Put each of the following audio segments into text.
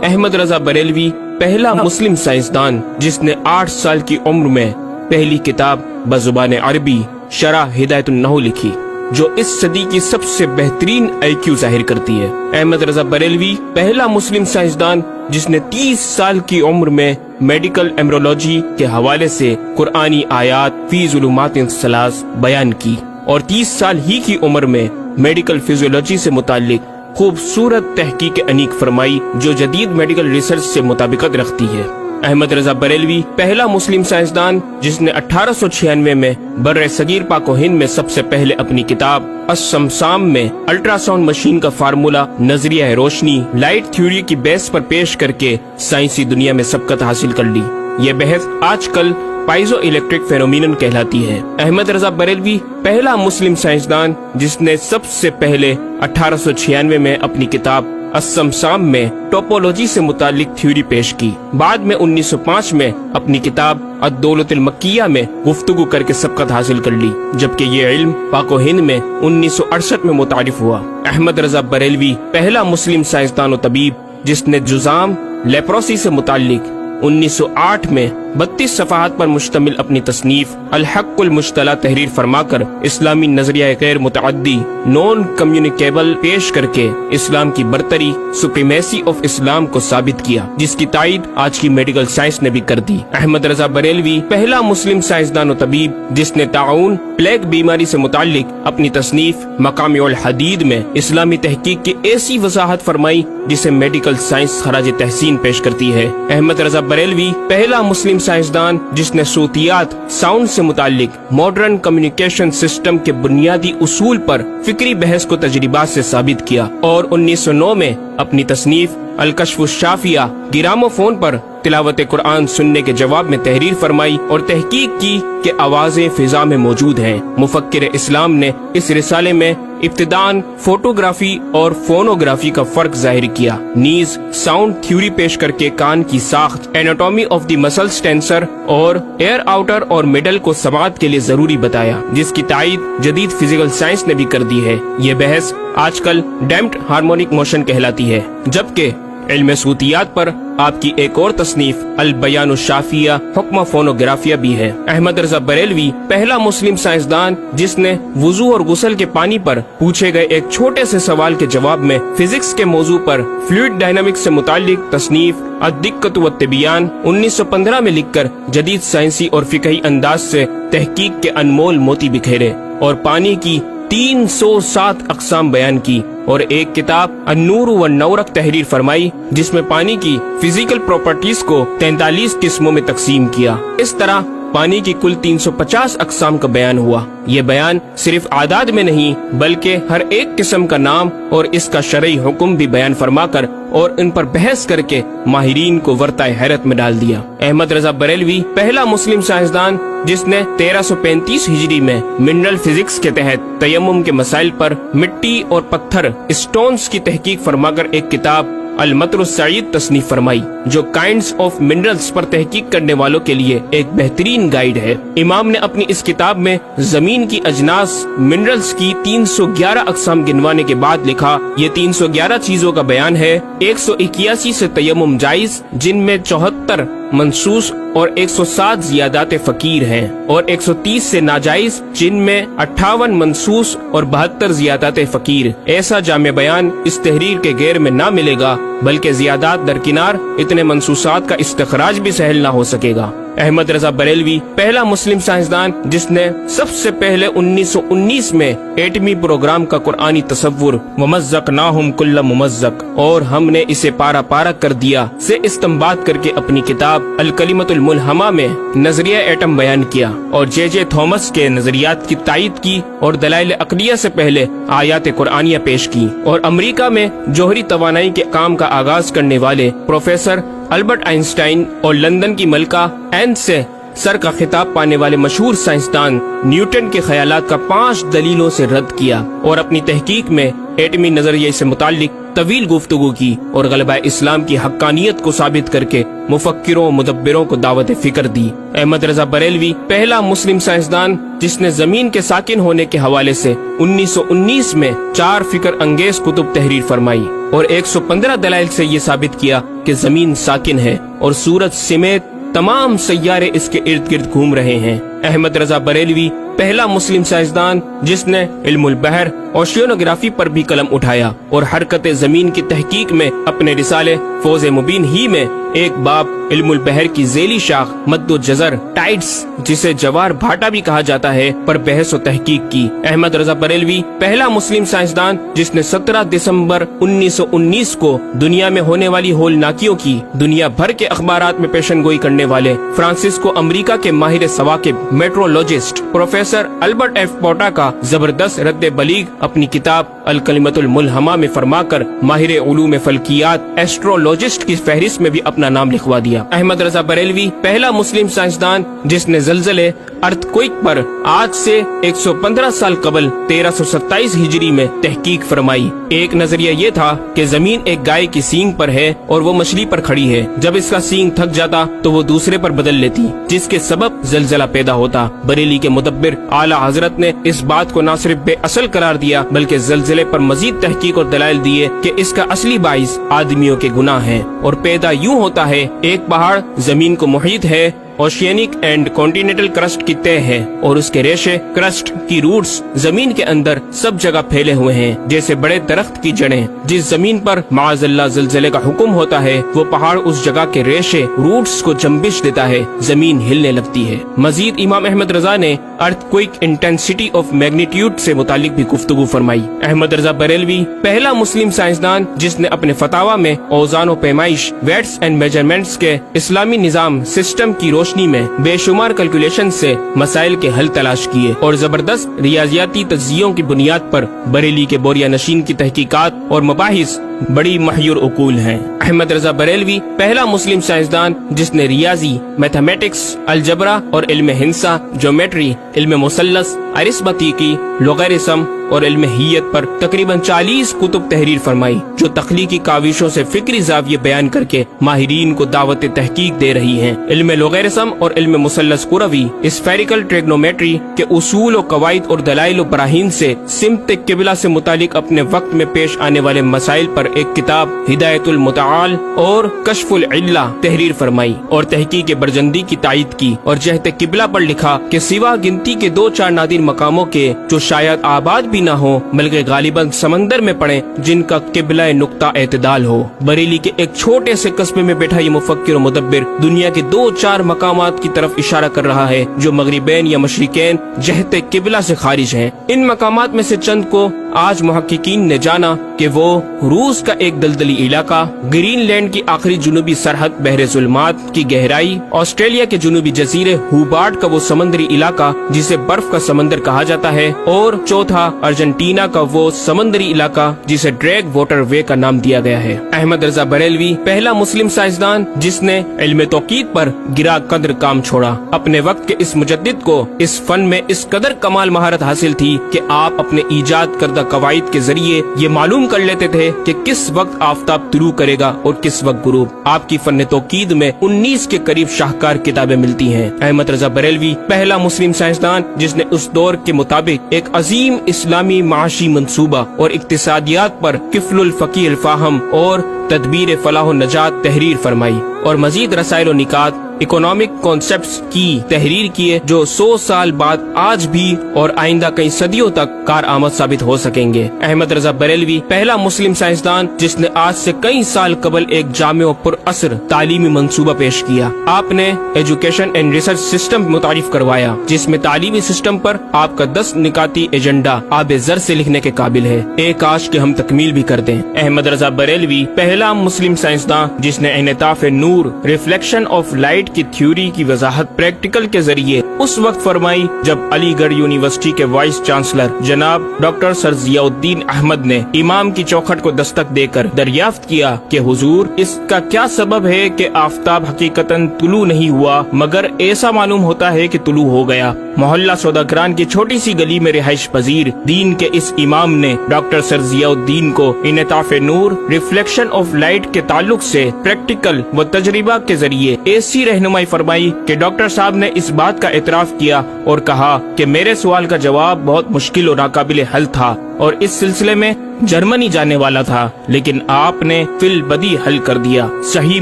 احمد رضا بریلوی پہلا مسلم سائنسدان جس نے 8 سال کی عمر میں پہلی کتاب بزبان عربی شرح ہدایت النحو لکھی، جو اس صدی کی سب سے بہترین IQ ظاہر کرتی ہے۔ احمد رضا بریلوی پہلا مسلم سائنسدان جس نے 30 سال کی عمر میں میڈیکل ایمرولوجی کے حوالے سے قرآنی آیات فی ظلمات ثلاث بیان کی، اور 30 سال ہی کی عمر میں میڈیکل فزیولوجی سے متعلق خوبصورت تحقیق انیق فرمائی جو جدید میڈیکل ریسرچ سے مطابقت رکھتی ہے۔ احمد رضا بریلوی پہلا مسلم سائنسدان جس نے 1896 میں بر صغیر پاک و ہند میں سب سے پہلے اپنی کتاب السمسام میں الٹرا ساؤنڈ مشین کا فارمولا نظریہ روشنی لائٹ تھیوری کی بیس پر پیش کر کے سائنسی دنیا میں سبقت حاصل کر لی۔ یہ بحث آج کل پائزو الیکٹرک فینومینن کہلاتی ہے۔ احمد رضا بریلوی پہلا مسلم سائنسدان جس نے سب سے پہلے 1896 میں اپنی کتاب السمسام میں ٹوپولوجی سے متعلق تھیوری پیش کی۔ بعد میں 1905 میں اپنی کتاب الدولۃ المکیہ میں گفتگو کر کے سبقت حاصل کر لی، جبکہ یہ علم پاک و ہند میں 1968 میں متعارف ہوا۔ احمد رضا بریلوی پہلا مسلم سائنسدان و طبیب جس نے جذام لیپروسی سے متعلق 1908 میں 32 صفحات پر مشتمل اپنی تصنیف الحق المجتلی تحریر فرما کر اسلامی نظریہ غیر متعدی نون کمیونیکیبل پیش کر کے اسلام کی برتری سپریمیسی آف اسلام کو ثابت کیا، جس کی تائید آج کی میڈیکل سائنس نے بھی کر دی۔ احمد رضا بریلوی پہلا مسلم سائنسدان و طبیب جس نے طاعون پلیگ بیماری سے متعلق اپنی تصنیف مقامع الحدید میں اسلامی تحقیق کی ایسی وضاحت فرمائی جسے میڈیکل سائنس خراج تحسین پیش کرتی ہے۔ احمد رضا بریلوی پہلا مسلم سائنسدان جس نے صوتیات ساؤنڈ سے متعلق ماڈرن کمیونیکیشن سسٹم کے بنیادی اصول پر فکری بحث کو تجربات سے ثابت کیا، اور 1909 میں اپنی تصنیف الکشف الشافیہ گراموفون پر تلاوت قرآن سننے کے جواب میں تحریر فرمائی اور تحقیق کی کہ آوازیں فضا میں موجود ہیں۔ مفکر اسلام نے اس رسالے میں ابتداً فوٹوگرافی اور فونوگرافی کا فرق ظاہر کیا، نیز ساؤنڈ تھیوری پیش کر کے کان کی ساخت anatomy of the muscles tensor اور ایئر آؤٹر اور مڈل کو سماعت کے لیے ضروری بتایا، جس کی تائید جدید فزیکل سائنس نے بھی کر دی ہے۔ یہ بحث آج کل ڈیمپڈ ہارمونک موشن کہلاتی ہے، جبکہ علم صوتیات پر آپ کی ایک اور تصنیف البیان الشافیہ حکم فونوگرافیہ بھی ہے۔ احمد رضا بریلوی پہلا مسلم سائنسدان جس نے وضو اور غسل کے پانی پر پوچھے گئے ایک چھوٹے سے سوال کے جواب میں فزکس کے موضوع پر فلوئڈ ڈائنامکس سے متعلق تصنیف الدقۃ والتبیان 1915 میں لکھ کر جدید سائنسی اور فقہی انداز سے تحقیق کے انمول موتی بکھیرے، اور پانی کی 307 اقسام بیان کی، اور ایک کتاب النور والنورق تحریر فرمائی جس میں پانی کی فزیکل پراپرٹیز کو 43 قسموں میں تقسیم کیا۔ اس طرح پانی کی کل 350 اقسام کا بیان ہوا۔ یہ بیان صرف اعداد میں نہیں بلکہ ہر ایک قسم کا نام اور اس کا شرعی حکم بھی بیان فرما کر اور ان پر بحث کر کے ماہرین کو ورطۂ حیرت میں ڈال دیا۔ احمد رضا بریلوی پہلا مسلم سائنسدان جس نے 1335 ہجری میں منرل فزکس کے تحت تیمم کے مسائل پر مٹی اور پتھر اسٹونز کی تحقیق فرما کر ایک کتاب المطر السعید تصنیف فرمائی، جو کائنڈز آف منرلز پر تحقیق کرنے والوں کے لیے ایک بہترین گائیڈ ہے۔ امام نے اپنی اس کتاب میں زمین کی اجناس منرلز کی 311 اقسام گنوانے کے بعد لکھا، یہ 311 چیزوں کا بیان ہے۔ 181 سے تیمم جائز جن میں 74 منصوص اور 107 زیادات فقیر ہیں، اور 130 سے ناجائز جن میں 58 منصوص اور 72 زیادات فقیر۔ ایسا جامع بیان اس تحریر کے غیر میں نہ ملے گا، بلکہ زیادات درکنار اتنے منصوصات کا استخراج بھی سہل نہ ہو سکے گا۔ احمد رضا بریلوی پہلا مسلم سائنسدان جس نے سب سے پہلے 1919 میں ایٹمی پروگرام کا قرآنی تصور ومزقناہم کل ممزق اور ہم نے اسے پارا پارا کر دیا سے استنباط کر کے اپنی کتاب الکلمۃ الملہمہ میں نظریہ ایٹم بیان کیا، اور جے تھامس کے نظریات کی تائید کی اور دلائل عقلیہ سے پہلے آیات قرآنیہ پیش کی، اور امریکہ میں جوہری توانائی کے کام کا آغاز کرنے والے پروفیسر البرٹ آئنسٹائن اور لندن کی ملکہ این سے سر کا خطاب پانے والے مشہور سائنسدان نیوٹن کے خیالات کا 5 دلیلوں سے رد کیا، اور اپنی تحقیق میں ایٹمی نظریے سے متعلق طویل گفتگو کی اور غلبہ اسلام کی حقانیت کو ثابت کر کے مفکروں و مدبروں کو دعوت فکر دی۔ احمد رضا بریلوی پہلا مسلم سائنسدان جس نے زمین کے ساکن ہونے کے حوالے سے 1919 میں 4 فکر انگیز کتب تحریر فرمائی اور 115 دلائل سے یہ ثابت کیا کہ زمین ساکن ہے اور سورج سمیت تمام سیارے اس کے ارد گرد گھوم رہے ہیں۔ احمد رضا بریلوی پہلا مسلم سائنسدان جس نے علم البحر اوشینوگرافی پر بھی قلم اٹھایا اور حرکت زمین کی تحقیق میں اپنے رسالے فوز مبین ہی میں ایک باب علم البحر کی ذیلی شاخ مد و جزر ٹائڈز جسے جوار بھاٹا بھی کہا جاتا ہے پر بحث و تحقیق کی۔ احمد رضا بریلوی پہلا مسلم سائنسدان جس نے 17 دسمبر 1919 کو دنیا میں ہونے والی ہولناکیوں کی دنیا بھر کے اخبارات میں پیشن گوئی کرنے والے فرانسسکو امریکہ کے ماہر ثواقب میٹرولوجسٹ پروفیسر البرٹ ایف پوٹا کا زبردست رد بلیغ اپنی کتاب الکلمۃ الملہمہ میں فرما کر ماہر علوم فلکیات ایسٹرولوجسٹ کی فہرست میں بھی اپنا نام لکھوا دیا۔ احمد رضا بریلوی پہلا مسلم سائنسدان جس نے زلزلے ارتھکوئک پر آج سے 115 سال قبل 1327 ہجری میں تحقیق فرمائی۔ ایک نظریہ یہ تھا کہ زمین ایک گائے کی سینگ پر ہے اور وہ مچھلی پر کھڑی ہے، جب اس کا سینگ تھک جاتا تو وہ دوسرے پر بدل لیتی جس کے سبب زلزلہ پیدا ہوتا۔ بریلی کے مدبر اعلی حضرت نے اس بات کو نہ صرف بے اصل قرار دیا بلکہ زلزلے پر مزید تحقیق اور دلائل دیے کہ اس کا اصلی باعث آدمیوں کے گناہ ہیں اور پیدا یوں ہوتا ہے، ایک پہاڑ زمین کو محیط ہے، اوشینک اینڈ کانٹیننٹل کرسٹ کی تہ ہے اور اس کے ریشے کرسٹ کی روٹس زمین کے اندر سب جگہ پھیلے ہوئے ہیں جیسے بڑے درخت کی جڑیں۔ جس زمین پر معاذ اللہ زلزلے کا حکم ہوتا ہے وہ پہاڑ اس جگہ کے ریشے روٹس کو جنبش دیتا ہے، زمین ہلنے لگتی ہے۔ مزید امام احمد رضا نے ارتھکوئک انٹینسٹی آف میگنیٹیوڈ سے متعلق بھی گفتگو فرمائی۔ احمد رضا بریلوی پہلا مسلم سائنسدان جس نے اپنے فتاوی میں اوزان و پیمائش ویٹس اینڈ میجرمنٹس کے اسلامی نظام سسٹم کی روشنی میں بے شمار کیلکولیشن سے مسائل کے حل تلاش کیے اور زبردست ریاضیاتی تجزیوں کی بنیاد پر بریلی کے بوریا نشین کی تحقیقات اور مباحث بڑی محیر عقول ہیں۔ احمد رضا بریلوی پہلا مسلم سائنسدان جس نے ریاضی، میتھمیٹکس، الجبرا اور علم ہندسہ، جیومیٹری، علم مثلث، ارثمیٹکی، لوگارثم اور علم ہیت پر تقریباً 40 کتب تحریر فرمائی جو تخلیقی کاوشوں سے فکری زاویے بیان کر کے ماہرین کو دعوت تحقیق دے رہی ہیں۔ علم لوگارثم اور علم مثلث کروی اسفیریکل ٹریگنومیٹری کے اصول و قواعد اور دلائل و براہین سے سمت قبلہ سے متعلق اپنے وقت میں پیش آنے والے مسائل پر ایک کتاب ہدایت المتعال اور کشف العلہ تحریر فرمائی اور تحقیق برجندی کی تائید کی اور جہت قبلہ پر لکھا کہ سوا گنتی کے 2-4 نادر مقاموں کے جو شاید آباد بھی نہ ہو بلکہ غالباً سمندر میں پڑے جن کا قبلہ نقطہ اعتدال ہو۔ بریلی کے ایک چھوٹے سے قصبے میں بیٹھا یہ مفکر و مدبر دنیا کے 2-4 مقامات کی طرف اشارہ کر رہا ہے جو مغربین یا مشرقین جہت قبلہ سے خارج ہیں۔ ان مقامات میں سے چند کو آج محققین نے جانا کہ وہ روس کا ایک دلدلی علاقہ، گرین لینڈ کی آخری جنوبی سرحد بحر ظلمات کی گہرائی، آسٹریلیا کے جنوبی جزیرے ہوبارٹ کا وہ سمندری علاقہ جسے برف کا سمندر کہا جاتا ہے، اور چوتھا ارجنٹینا کا وہ سمندری علاقہ جسے ڈریگ واٹر وے کا نام دیا گیا ہے۔ احمد رضا بریلوی پہلا مسلم سائنسدان جس نے علم توقیت پر گرا قدر کام چھوڑا۔ اپنے وقت کے اس مجدد کو اس فن میں اس قدر کمال مہارت حاصل تھی کہ آپ اپنے ایجاد کردہ قواعد کے ذریعے یہ معلوم کر لیتے تھے کہ کس وقت آفتاب طلوع کرے گا اور کس وقت غروب۔ آپ کی فن توقید میں 19 کے قریب شاہکار کتابیں ملتی ہیں۔ احمد رضا بریلوی پہلا مسلم سائنسدان جس نے اس دور کے مطابق ایک عظیم اسلامی معاشی منصوبہ اور اقتصادیات پر کفل الفقی الفاہم اور تدبیر فلاح و نجات تحریر فرمائی اور مزید رسائل و نکات اکنامک کانسیپٹس کی تحریر کیے جو 100 سال بعد آج بھی اور آئندہ کئی صدیوں تک کارآمد ثابت ہو سکیں گے۔ احمد رضا بریلوی پہلا مسلم سائنسدان جس نے آج سے کئی سال قبل ایک جامع و پر اثر تعلیمی منصوبہ پیش کیا۔ آپ نے ایجوکیشن اینڈ ریسرچ سسٹم متعارف کروایا جس میں تعلیمی سسٹم پر آپ کا 10 نکاتی ایجنڈا آب زر سے لکھنے کے قابل ہے، ایک کاش کہ ہم تکمیل بھی کر دیں۔ احمد رضا بریلوی پہلا مسلم سائنسدان جس نے انعطاف نور ریفلیکشن آف لائٹ لائٹ کی تھیوری کی وضاحت پریکٹیکل کے ذریعے اس وقت فرمائی جب علی گڑھ یونیورسٹی کے وائس چانسلر جناب ڈاکٹر سر ضیاء الدین احمد نے امام کی چوکھٹ کو دستک دے کر دریافت کیا کہ حضور اس کا کیا سبب ہے کہ آفتاب حقیقتاً طلوع نہیں ہوا مگر ایسا معلوم ہوتا ہے کہ طلوع ہو گیا۔ محلہ سوداگران کی چھوٹی سی گلی میں رہائش پذیر دین کے اس امام نے ڈاکٹر سر ضیاء الدین کو انعطاف نور ریفلیکشن آف لائٹ کے تعلق سے پریکٹیکل و تجربہ کے ذریعے ایسی رہنمائی فرمائی کہ ڈاکٹر صاحب نے اس بات کا اعتراف کیا اور کہا کہ میرے سوال کا جواب بہت مشکل اور ناقابل حل تھا اور اس سلسلے میں جرمنی جانے والا تھا، لیکن آپ نے فی البدی حل کر دیا۔ صحیح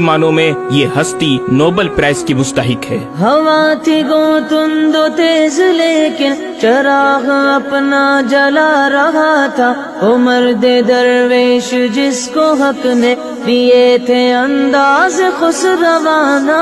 معنوں میں یہ ہستی نوبل پرائز کی مستحق ہے۔ ہوا تھی گو تند و تیز لیکن چراغ اپنا جلا رہا تھا، وہ مرد درویش جس کو حق نے دیے تھے انداز خسروانہ۔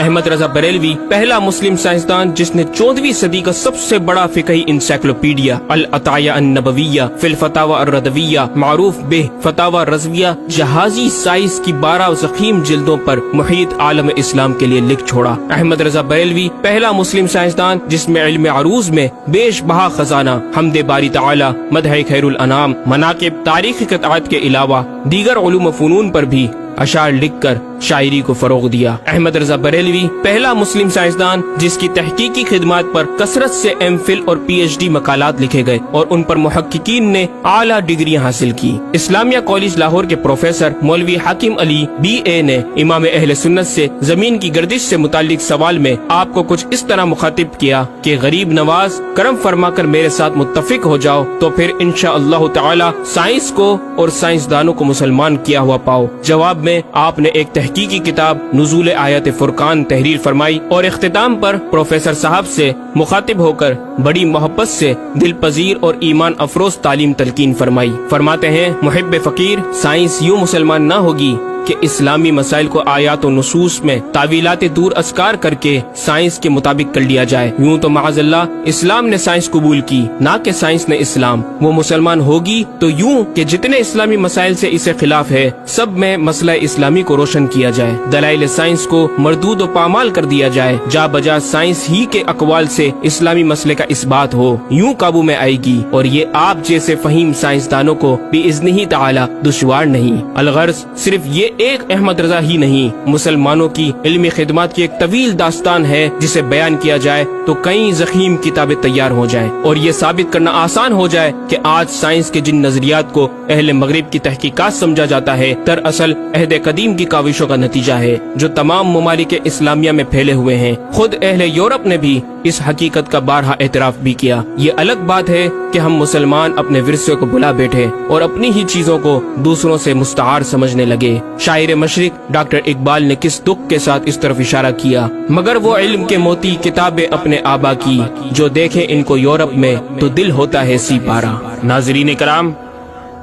احمد رضا بریلوی پہلا مسلم سائنسدان جس نے 14ویں صدی کا سب سے بڑا فقہی انسائکلوپیڈیا العطایہ النبویہ فی الفتاوی الردویہ معروف بہ فتاوی رضویہ جہازی سائنس کی 12 ضخیم جلدوں پر محیط عالم اسلام کے لیے لکھ چھوڑا۔ احمد رضا بریلوی پہلا مسلم سائنسدان جس میں علم عروض میں بیش بہا خزانہ حمد باری تعالی، مدح خیر الانام، مناقب، تاریخی قطعات کے علاوہ دیگر علوم و فنون پر بھی اشعار لکھ کر شاعری کو فروغ دیا۔ احمد رضا بریلوی پہلا مسلم سائنسدان جس کی تحقیقی خدمات پر کثرت سے ایم فل اور پی ایچ ڈی مقالات لکھے گئے اور ان پر محققین نے اعلیٰ ڈگریاں حاصل کی۔ اسلامیہ کالج لاہور کے پروفیسر مولوی حاکم علی بی اے نے امام اہل سنت سے زمین کی گردش سے متعلق سوال میں آپ کو کچھ اس طرح مخاطب کیا کہ غریب نواز کرم فرما کر میرے ساتھ متفق ہو جاؤ تو پھر انشاءاللہ تعالی سائنس کو اور سائنسدانوں کو مسلمان کیا ہوا پاؤ۔ جواب میں آپ نے ایک تحقیقی کتاب نزول آیات فرقان تحریر فرمائی اور اختتام پر پروفیسر صاحب سے مخاطب ہو کر بڑی محبت سے دل پذیر اور ایمان افروز تعلیم تلقین فرمائی۔ فرماتے ہیں محب فقیر سائنس یوں مسلمان نہ ہوگی کہ اسلامی مسائل کو آیات و نصوص میں تعویلات دور اسکار کر کے سائنس کے مطابق کر لیا جائے۔ یوں تو معاذ اللہ اسلام نے سائنس قبول کی نہ کہ سائنس نے اسلام۔ وہ مسلمان ہوگی تو یوں کہ جتنے اسلامی مسائل سے اسے خلاف ہے سب میں مسئلہ اسلامی کو روشن کیا جائے، دلائل سائنس کو مردود و پامال کر دیا جائے، جا بجا سائنس ہی کے اقوال سے اسلامی مسئلے کا اثبات ہو، یوں قابو میں آئے گی اور یہ آپ جیسے فہیم سائنسدانوں کو باذنہ تعالی دشوار نہیں۔ الغرض صرف یہ ایک احمد رضا ہی نہیں، مسلمانوں کی علمی خدمات کی ایک طویل داستان ہے جسے بیان کیا جائے تو کئی ضخیم کتابیں تیار ہو جائیں اور یہ ثابت کرنا آسان ہو جائے کہ آج سائنس کے جن نظریات کو اہل مغرب کی تحقیقات سمجھا جاتا ہے دراصل عہد قدیم کی کاوشوں کا نتیجہ ہے جو تمام ممالک اسلامیہ میں پھیلے ہوئے ہیں۔ خود اہل یورپ نے بھی اس حقیقت کا بارہا اعتراف بھی کیا۔ یہ الگ بات ہے کہ ہم مسلمان اپنے ورثے کو بلا بیٹھے اور اپنی ہی چیزوں کو دوسروں سے مستعار سمجھنے لگے۔ شاعر مشرق ڈاکٹر اقبال نے کس دکھ کے ساتھ اس طرف اشارہ کیا، مگر وہ علم کے موتی کتابیں اپنے آبا کی، جو دیکھیں ان کو یورپ میں تو دل ہوتا ہے سی پارا۔ ناظرین کرام،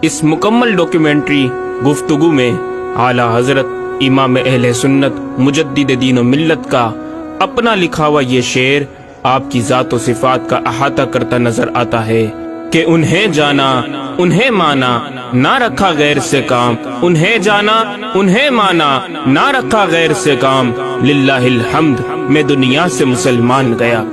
اس مکمل ڈاکیومنٹری گفتگو میں اعلیٰ حضرت امام اہل سنت مجدد دین و ملت کا اپنا لکھا ہوا یہ شعر آپ کی ذات و صفات کا احاطہ کرتا نظر آتا ہے کہ انہیں جانا انہیں مانا نہ رکھا غیر سے کام، انہیں جانا انہیں مانا نہ رکھا غیر سے کام، للہ الحمد میں دنیا سے مسلمان گیا۔